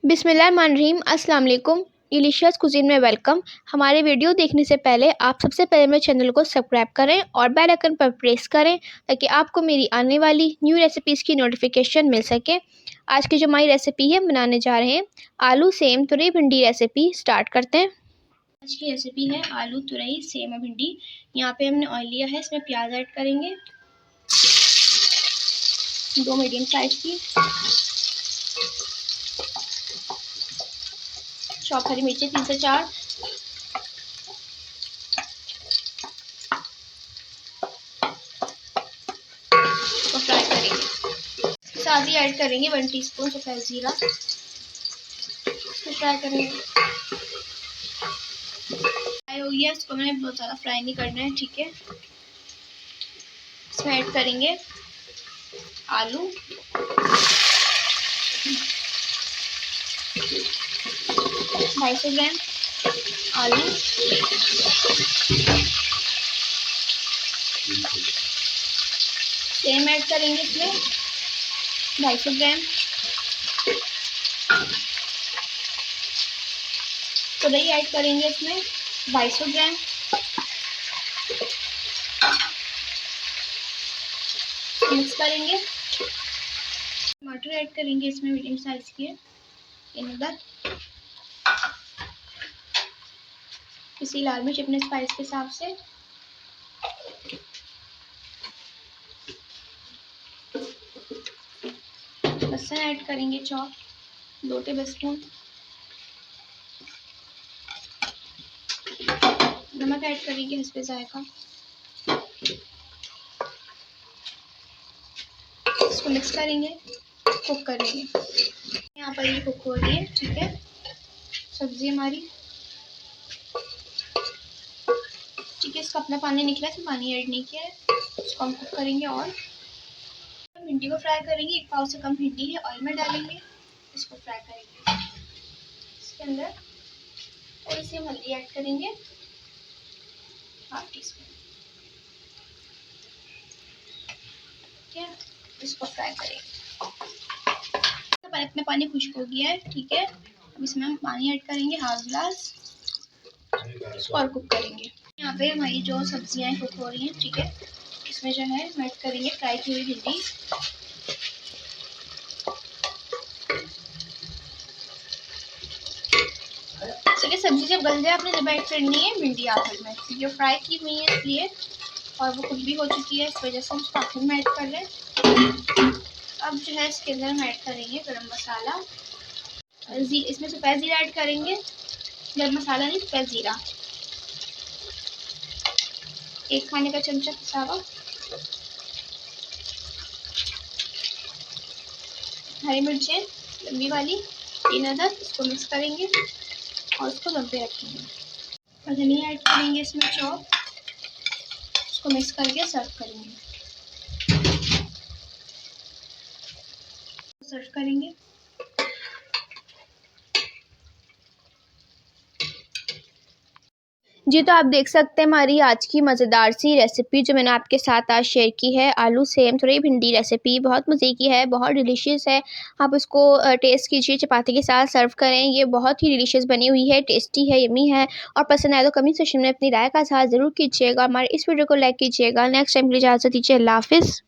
बिस्मिल्लाहिर्रहमानिर्रहीम। अस्सलाम वालेकुम। डिलीशियस कुजीन में वेलकम। हमारे वीडियो देखने से पहले आप सबसे पहले मेरे चैनल को सब्सक्राइब करें और बेल आइकन पर प्रेस करें ताकि आपको मेरी आने वाली न्यू रेसिपीज़ की नोटिफिकेशन मिल सके। आज की जो हमारी रेसिपी है बनाने जा रहे हैं आलू सेम तुरई भिंडी रेसिपी। स्टार्ट करते हैं। आज की रेसिपी है आलू तुरई सेम और भिंडी। यहाँ पे हमने ऑयल लिया है, इसमें प्याज ऐड करेंगे 2 मीडियम साइज की, चॉप हरी मिर्ची 3 से 4, तो फ्राई करेंगे। साथ ही ऐड करेंगे 1 टीस्पून सफ़ेद जीरा, इसको फ्राई करेंगे। फ्राई हो गया, इसको मैंने बहुत ज़्यादा फ्राई नहीं करना है, ठीक है। इसमें ऐड करेंगे आलू, 250 ग्राम आलू, सेम ऐड करेंगे इसमें 250 ग्राम। तुरई ऐड करेंगे इसमें 250 ग्राम। मिक्स करेंगे। टमाटर ऐड करेंगे इसमें मीडियम साइज के, इधर किसी लाल मिर्च अपने स्पाइस के हिसाब से, लहसुन ऐड करेंगे चॉप 2 टेबलस्पून, नमक ऐड करेंगे हस्बे जायका। इसको मिक्स करेंगे, कुक करेंगे। यहाँ पर ये कुक हो रही है, ठीक है। सब्जी हमारी ठीक है, इसका अपना पानी निकला है, पानी ऐड नहीं किया है। इसको हम कुक करेंगे और भिंडी को फ्राई करेंगे। 1 पाव से कम भिंडी है, ऑयल में डालेंगे, इसको फ्राई करेंगे। इसके अंदर थोड़ी सी हल्दी ऐड करेंगे, 1/2 टीस्पून, ठीक है। इसको फ्राई करेंगे। तो अपना पानी खुश्क हो गया है, ठीक है। अब इसमें हम पानी ऐड करेंगे 1/2 गिलास, इसको और कुक करेंगे। यहाँ पे हमारी जो सब्जियां कुक हो रही हैं, ठीक है। इसमें जो है हम ऐड करेंगे फ्राई की हुई भिंडी, ठीक है। सब्जी जब गल जाए आपने जब ऐड करनी है भिंडी आखिर में, जो फ्राई की हुई है इसलिए, और वो कुक भी हो चुकी है, इस वजह से हम उसको आखिर में ऐड कर रहे हैं। अब जो है इसके अंदर हम ऐड करेंगे गरम मसाला, इसमें सफ़ेद जीरा ऐड करेंगे, गरम मसाला नहीं, सफ़ेद जीरा 1 खाने का चमचा पिसा हुआ, हरी मिर्चें लंबी वाली 3 अदद, इसको मिक्स करेंगे और उसको दम पे रखेंगे। और धनिया ऐड करेंगे इसमें चॉप, इसको मिक्स करके सर्व करेंगे। सर्व करेंगे। जी, तो आप देख सकते हैं हमारी आज की मज़ेदार सी रेसिपी जो मैंने आपके साथ आज शेयर की है, आलू सेम तुरई भिंडी रेसिपी। बहुत मज़े की है, बहुत डिलीशियस है। आप इसको टेस्ट कीजिए, चपाती के साथ सर्व करें। ये बहुत ही डिलीशियस बनी हुई है, टेस्टी है, यम्मी है। और पसंद आए तो कमेंट सेक्शन में अपनी राय का साथ ज़रूर कीजिएगा। हमारे इस वीडियो को लाइक कीजिएगा। नेक्स्ट टाइम के लिए इजाज़त दीजिए। अल्लाह हाफ़िज़।